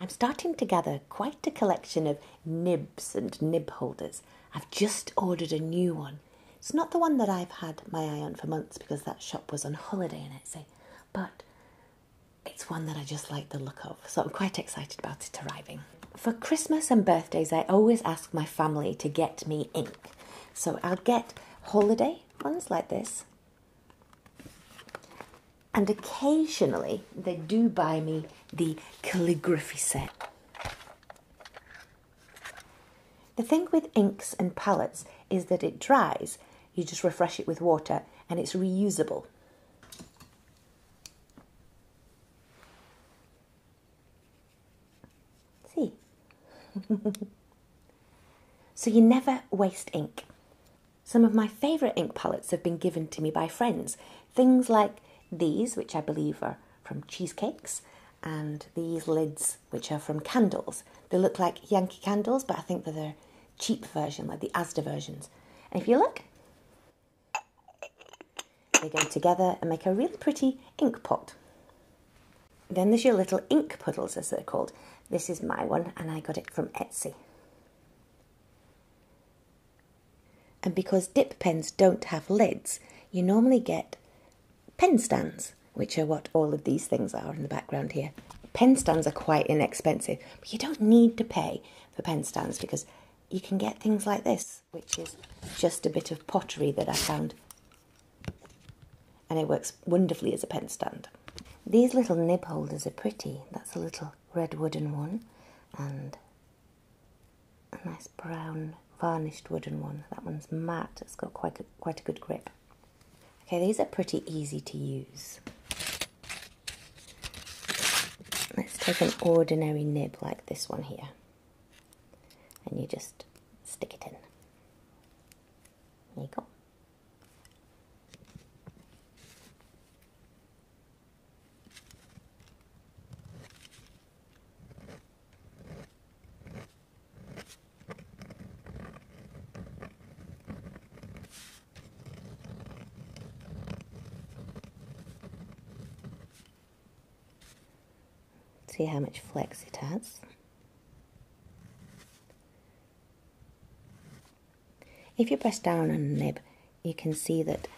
I'm starting to gather quite a collection of nibs and nib holders. I've just ordered a new one. It's not the one that I've had my eye on for months because that shop was on holiday in Etsy, but it's one that I just like the look of, so I'm quite excited about it arriving. For Christmas and birthdays, I always ask my family to get me ink. So I'll get holiday ones like this. And occasionally, they do buy me the calligraphy set. The thing with inks and palettes is that it dries. You just refresh it with water and it's reusable. See? So you never waste ink. Some of my favourite ink palettes have been given to me by friends. Things like these, which I believe are from cheesecakes, and these lids, which are from candles. They look like Yankee candles, but I think they're the cheap version, like the Asda versions. And if you look, they go together and make a really pretty ink pot. Then there's your little ink puddles, as they're called. This is my one, and I got it from Etsy. And because dip pens don't have lids, you normally get pen stands, which are what all of these things are in the background here. Pen stands are quite inexpensive, but you don't need to pay for pen stands because you can get things like this, which is just a bit of pottery that I found. And it works wonderfully as a pen stand. These little nib holders are pretty. That's a little red wooden one and a nice brown varnished wooden one. That one's matte. It's got quite a good grip. Okay, these are pretty easy to use. Let's take an ordinary nib like this one here. And you just stick it in. There you go. See how much flex it has. If you press down on a nib, you can see that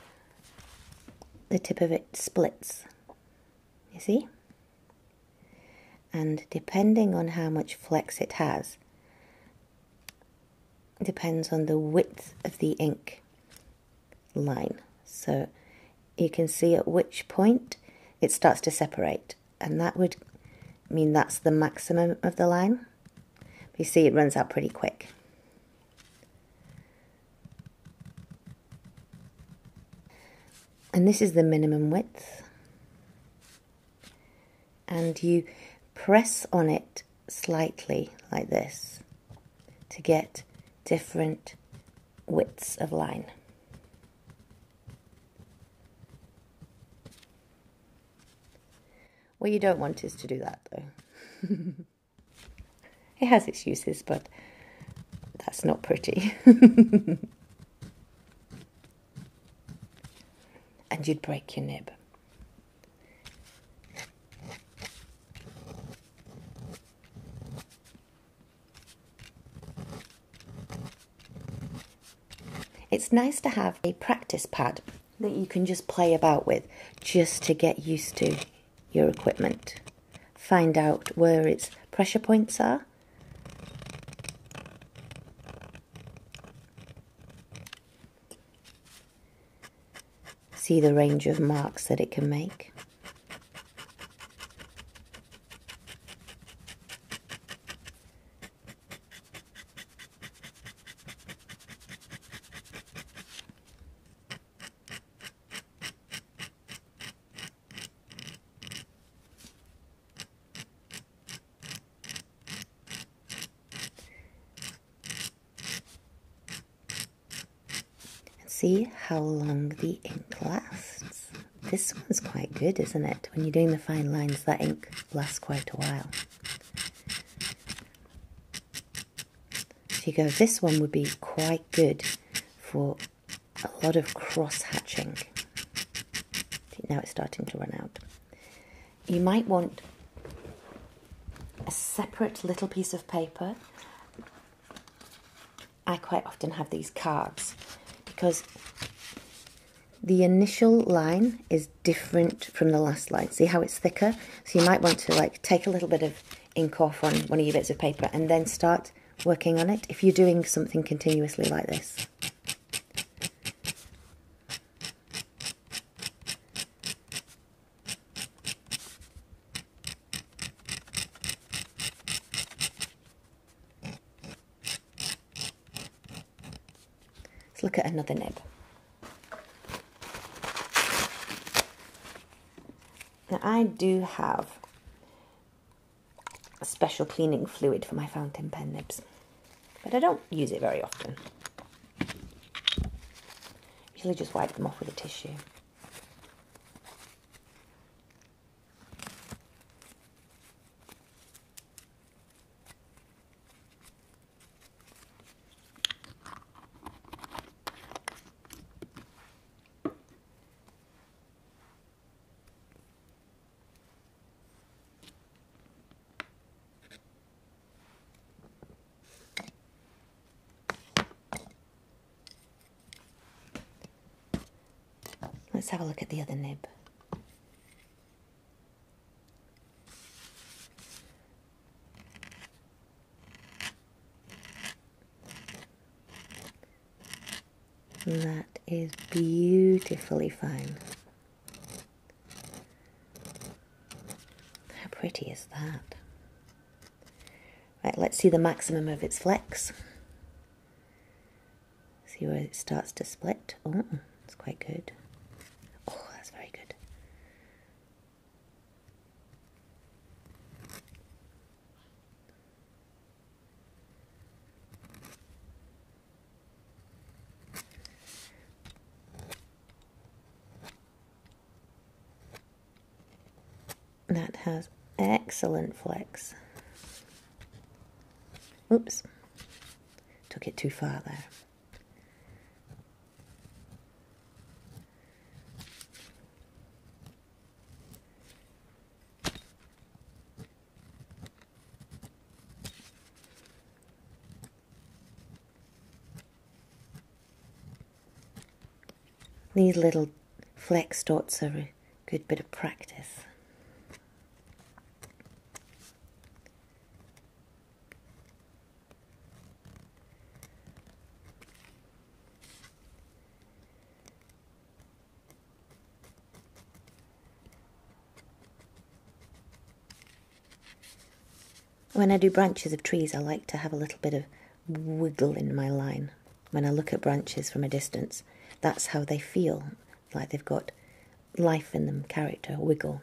the tip of it splits. You see? And depending on how much flex it has, depends on the width of the ink line. So you can see at which point it starts to separate, and that would mean that's the maximum of the line. You see it runs out pretty quick. And this is the minimum width. And you press on it slightly like this to get different widths of line. What you don't want is to do that though. It has its uses, but that's not pretty. And you'd break your nib. It's nice to have a practice pad that you can just play about with, just to get used to your equipment. Find out where its pressure points are. See the range of marks that it can make. See how long the ink lasts. This one's quite good, isn't it? When you're doing the fine lines, that ink lasts quite a while. So you go, this one would be quite good for a lot of cross-hatching. Now it's starting to run out. You might want a separate little piece of paper. I quite often have these cards because the initial line is different from the last line. See how it's thicker? So you might want to like take a little bit of ink off on one of your bits of paper and then start working on it if you're doing something continuously like this. Let's look at another nib. Now I do have a special cleaning fluid for my fountain pen nibs, but I don't use it very often. Usually just wipe them off with a tissue. Let's have a look at the other nib. That is beautifully fine. How pretty is that? Right, let's see the maximum of its flex. See where it starts to split. Oh, that's quite good. Oh, that's very good. That has excellent flex. Oops, took it too far there. These little flex dots are a good bit of practice. When I do branches of trees, I like to have a little bit of wiggle in my line. When I look at branches from a distance, that's how they feel, like they've got life in them, character, wiggle.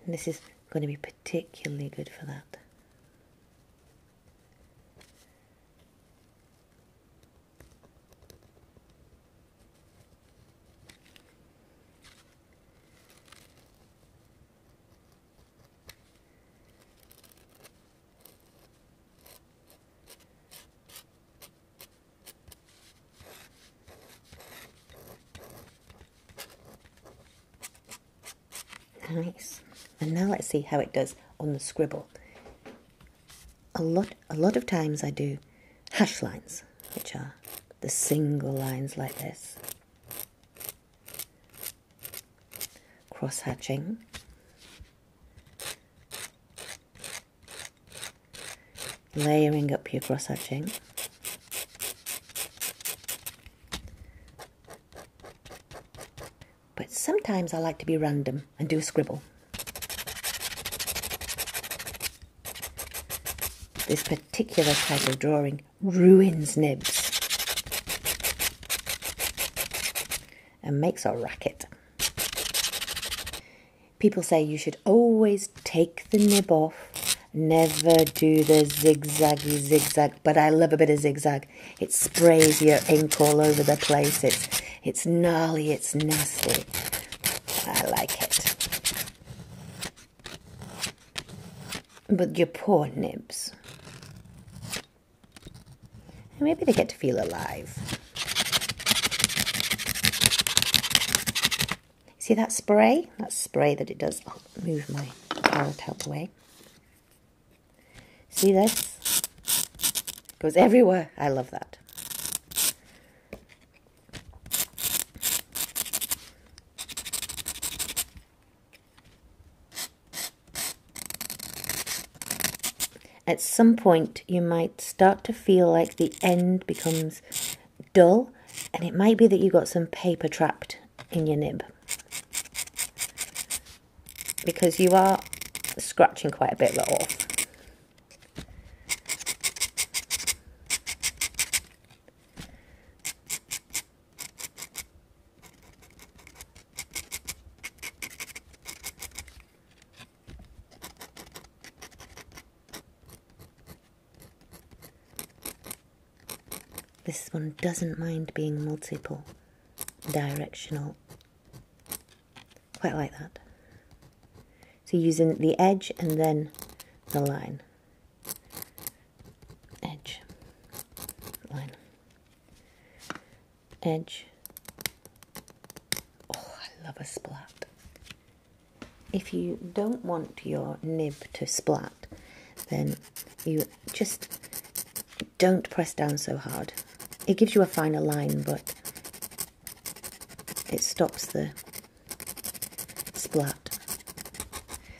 And this is going to be particularly good for that. Nice. And now let's see how it does on the scribble. A lot of times I do hash lines, which are the single lines like this. Cross hatching. Layering up your cross hatching. But sometimes I like to be random and do a scribble. This particular type of drawing ruins nibs and makes a racket. People say you should always take the nib off, never do the zigzaggy zigzag, but I love a bit of zigzag. It sprays your ink all over the place. It's gnarly, it's nasty. I like it. But your poor nibs. Maybe they get to feel alive. See that spray? That spray that it does. I'll move my carrot help away. See this? Goes everywhere. I love that. At some point, you might start to feel like the end becomes dull, and it might be that you got some paper trapped in your nib, because you are scratching quite a bit off. This one doesn't mind being multiple directional. Quite like that. So using the edge and then the line. Edge, line, edge. Oh, I love a splat. If you don't want your nib to splat, then you just don't press down so hard. It gives you a finer line, but it stops the splat.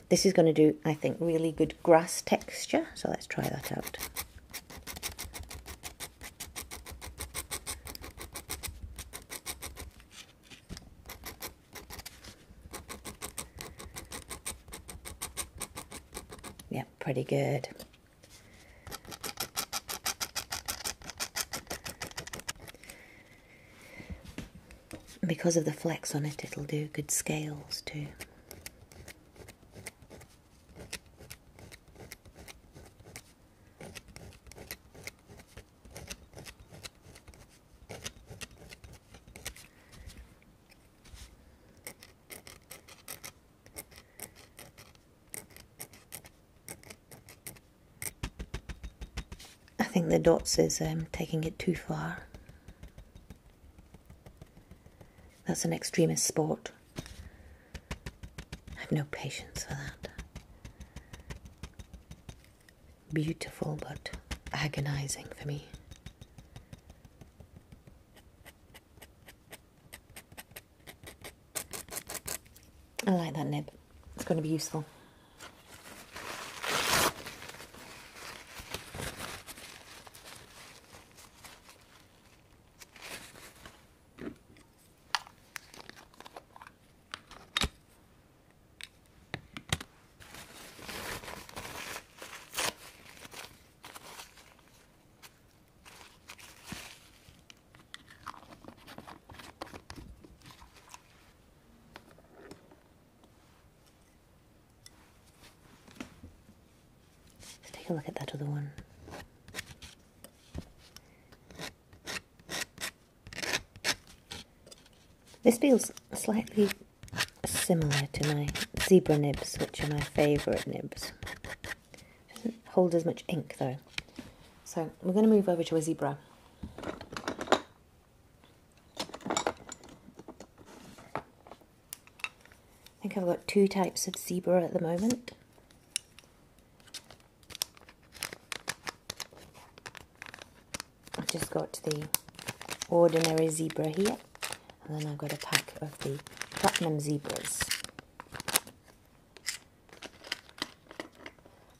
This is going to do, I think, really good grass texture, so let's try that out. Yeah, pretty good. Because of the flex on it, it'll do good scales too. I think the dots is taking it too far. That's an extremist sport. I have no patience for that. Beautiful, but agonizing for me. I like that nib. It's going to be useful. Take a look at that other one. This feels slightly similar to my zebra nibs, which are my favourite nibs. Doesn't hold as much ink though. So we're going to move over to a zebra. I think I've got two types of zebra at the moment. I've just got the ordinary zebra here, and then I've got a pack of the platinum zebras.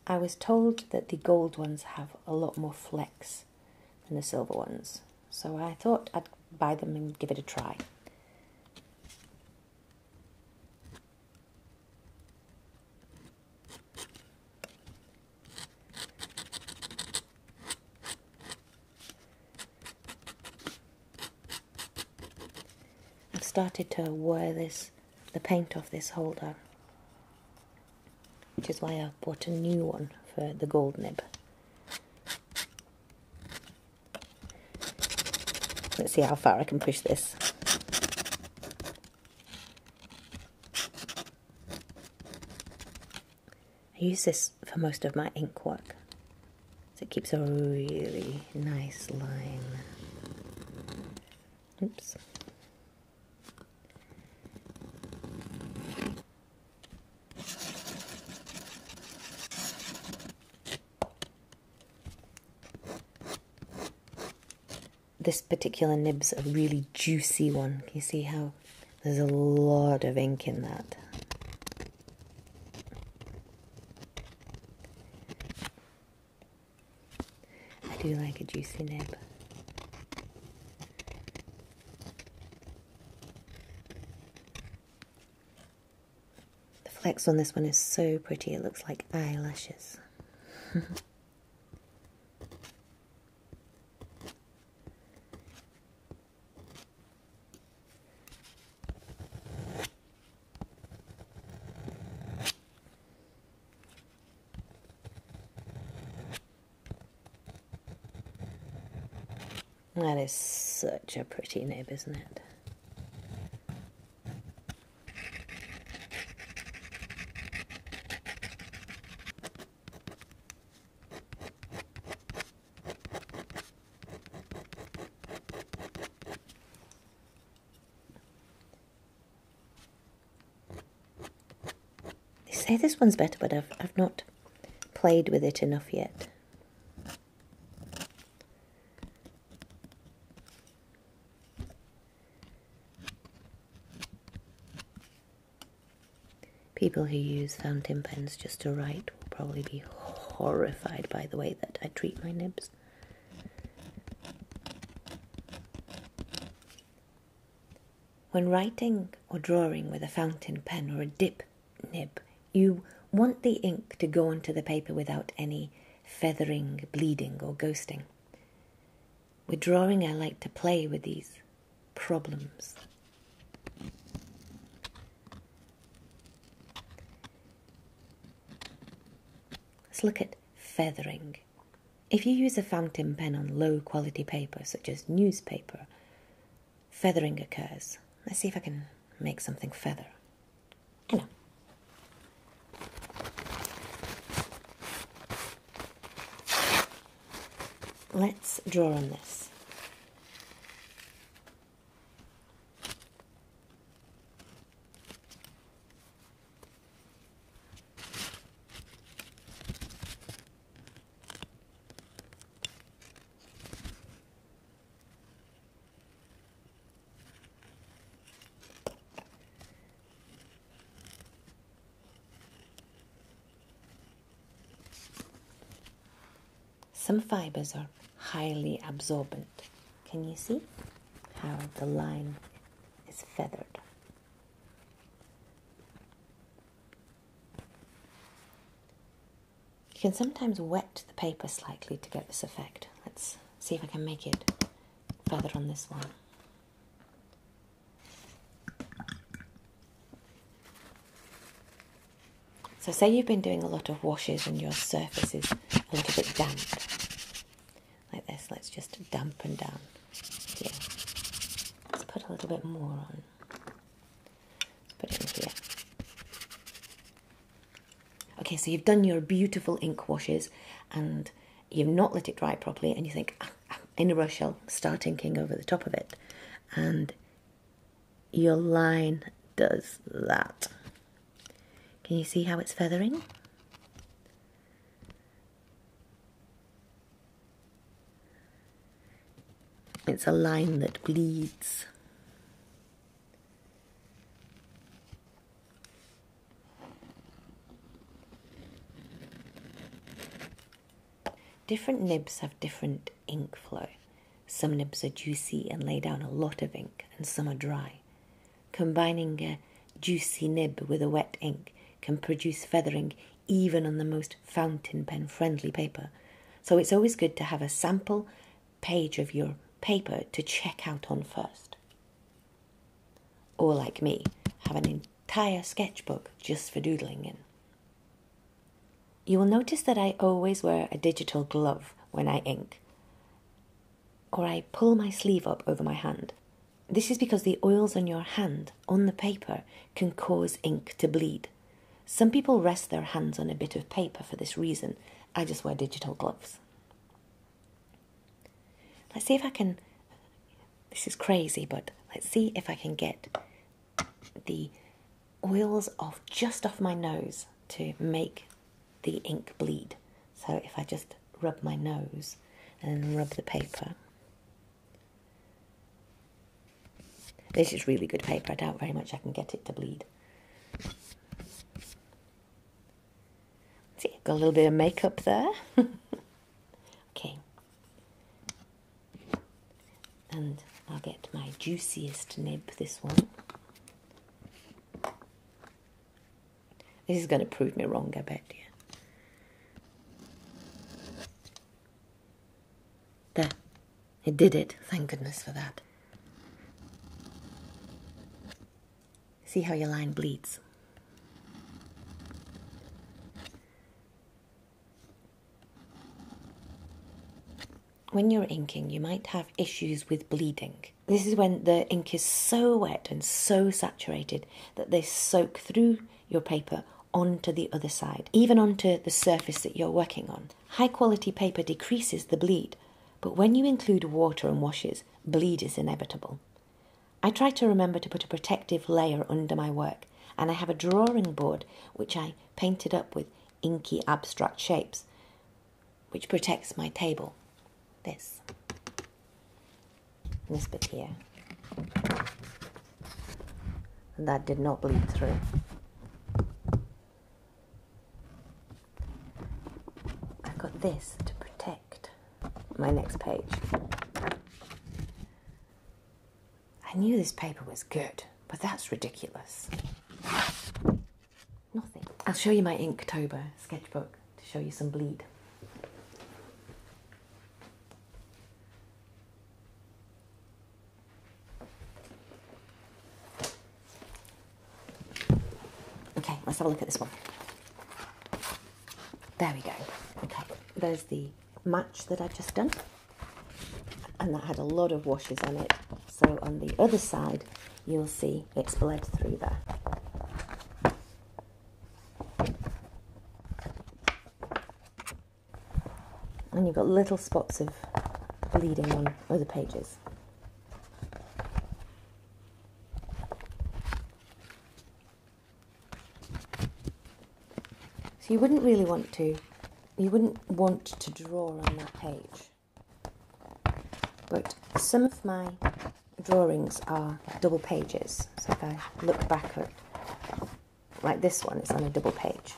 I was told that the gold ones have a lot more flex than the silver ones, so I thought I'd buy them and give it a try. I've started to wear the paint off this holder, which is why I bought a new one for the gold nib. Let's see how far I can push this. I use this for most of my ink work, so it keeps a really nice line. Oops. This particular nib's a really juicy one. Can you see how there's a lot of ink in that? I do like a juicy nib. The flecks on this one is so pretty, it looks like eyelashes. That is such a pretty nib, isn't it? They say this one's better, but I've not played with it enough yet. People who use fountain pens just to write will probably be horrified by the way that I treat my nibs. When writing or drawing with a fountain pen or a dip nib, you want the ink to go onto the paper without any feathering, bleeding or ghosting. With drawing, I like to play with these problems. Let's look at feathering. If you use a fountain pen on low quality paper, such as newspaper, feathering occurs. Let's see if I can make something feather. I know. Let's draw on this. Some fibers are highly absorbent. Can you see how the line is feathered? You can sometimes wet the paper slightly to get this effect. Let's see if I can make it feather on this one. So say you've been doing a lot of washes and your surface is a little bit damp. Like this, let's just dampen down here. Let's put a little bit more on. Put it in here. Okay, so you've done your beautiful ink washes and you've not let it dry properly and you think, in a rush I'll start inking over the top of it. And your line does that. Can you see how it's feathering? It's a line that bleeds. Different nibs have different ink flow. Some nibs are juicy and lay down a lot of ink, and some are dry. Combining a juicy nib with a wet ink can produce feathering even on the most fountain pen friendly paper. So it's always good to have a sample page of your paper to check out on first. Or like me, have an entire sketchbook just for doodling in. You will notice that I always wear a digital glove when I ink, or I pull my sleeve up over my hand. This is because the oils on your hand, on the paper, can cause ink to bleed. Some people rest their hands on a bit of paper for this reason. I just wear digital gloves. Let's see if I can, this is crazy, but let's see if I can get the oils off just off my nose to make the ink bleed. So if I just rub my nose and rub the paper. This is really good paper. I doubt very much I can get it to bleed. See, I've got a little bit of makeup there. Okay. And I'll get my juiciest nib, this one. This is going to prove me wrong, I bet, yeah. There. It did it. Thank goodness for that. See how your line bleeds. When you're inking, you might have issues with bleeding. This is when the ink is so wet and so saturated that they soak through your paper onto the other side, even onto the surface that you're working on. High quality paper decreases the bleed, but when you include water and washes, bleed is inevitable. I try to remember to put a protective layer under my work, and I have a drawing board which I painted up with inky abstract shapes, which protects my table. This bit here, and that did not bleed through. I've got this to protect my next page. I knew this paper was good, but that's ridiculous. Nothing. I'll show you my Inktober sketchbook to show you some bleed. Okay, let's have a look at this one. There we go. Okay, there's the match that I've just done. And that had a lot of washes on it. So on the other side, you'll see it's bled through there. And you've got little spots of bleeding on other pages. So you wouldn't really want to, draw on that page. But some of my drawings are double pages. So if I look back at, like this one, it's on a double page.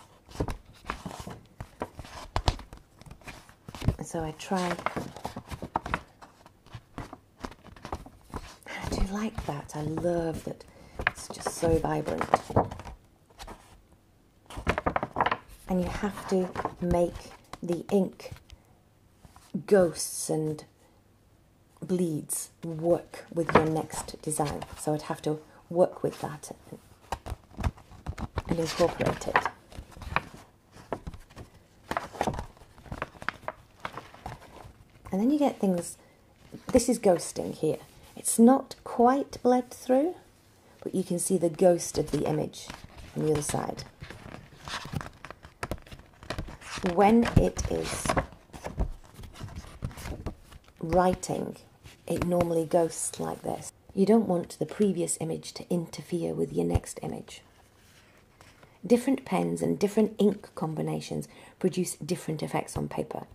And so I try, I do like that. I love that it's just so vibrant. And you have to make the ink ghosts and bleeds work with your next design. So I'd have to work with that and incorporate it. And then you get things, this is ghosting here. It's not quite bled through, but you can see the ghost of the image on the other side. When it is writing, it normally ghosts like this. You don't want the previous image to interfere with your next image. Different pens and different ink combinations produce different effects on paper.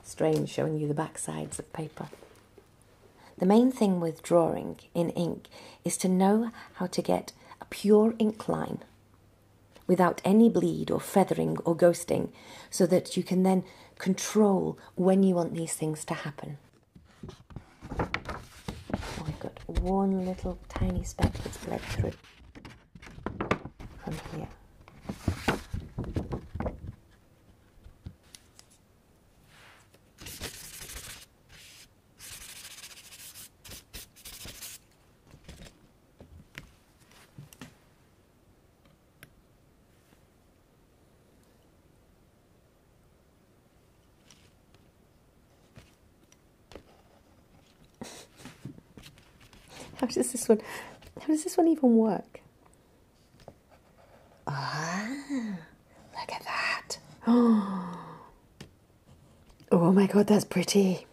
Strange showing you the back sides of paper. The main thing with drawing in ink is to know how to get a pure ink line without any bleed or feathering or ghosting, so that you can then control when you want these things to happen. Oh, I've got one little tiny speck that's bled through from here. How does this one even work? Ah, look at that. Oh my god, that's pretty.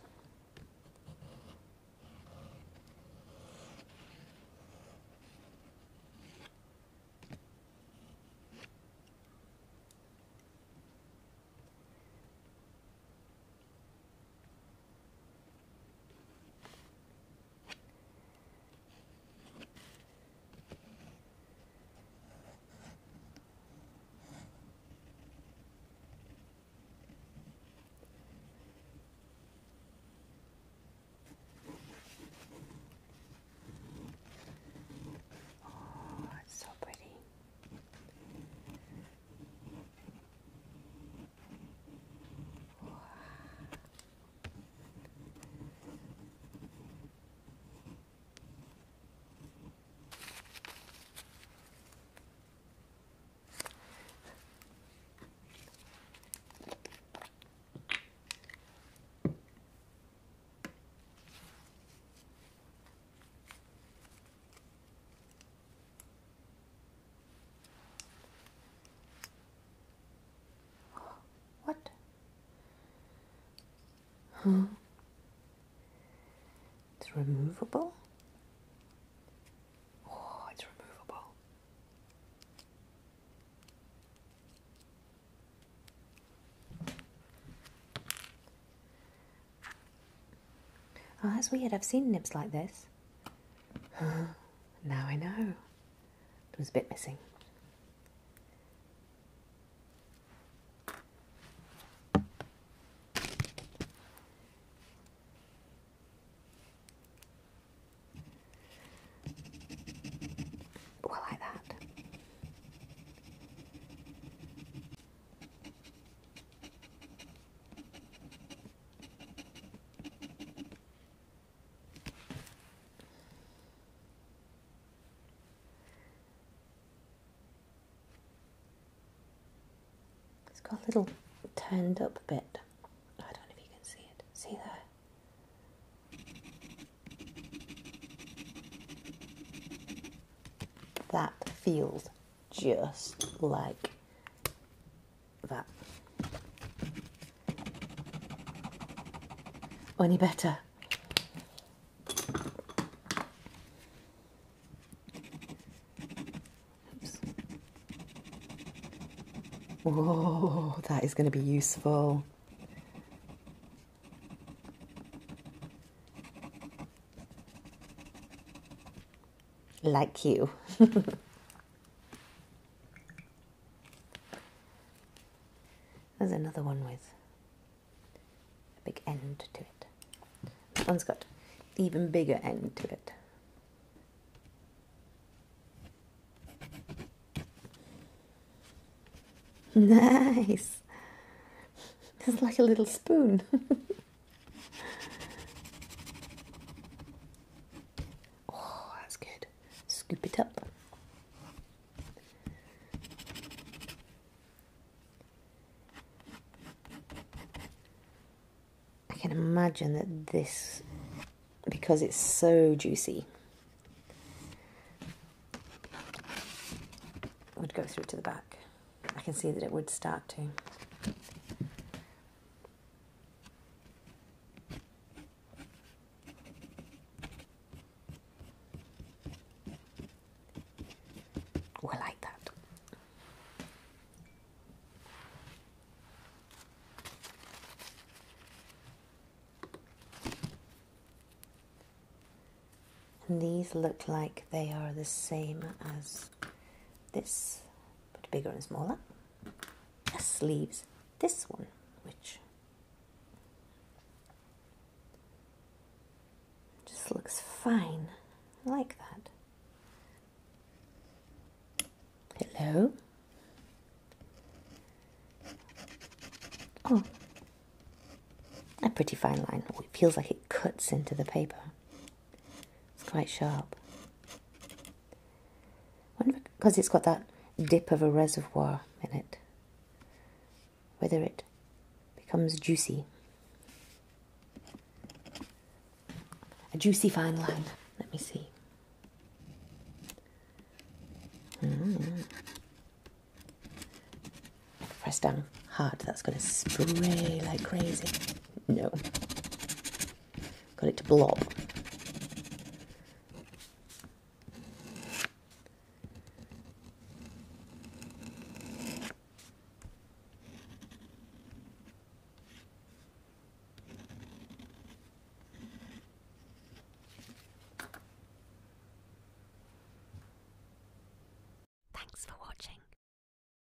So pretty. What? Huh? It's removable? Oh, it's removable. Oh, that's weird. I've seen nibs like this. Now I know. There was a bit missing. Oh, I like that. It's got a little turned up bit. I don't know if you can see it. See there? That feels just like that. Any better? Oops. Whoa, that is going to be useful. Like you. There's another one with a big end to it. That one's got even bigger end to it. Nice. It's like a little spoon. Oh, that's good. Scoop it up. I can imagine that this, because it's so juicy, would go through to the back. I can see that it would start to. Oh, I like that. And these look like they are the same as this, but bigger and smaller. This leaves this one, which just looks fine. I like that. Hello? Oh, a pretty fine line. Oh, it feels like it cuts into the paper. It's quite sharp. I wonder, because it's got that dip of a reservoir in it, whether it becomes juicy. A juicy fine line. Let me see. press down hard, that's going to spray like crazy. No. Got it to blob.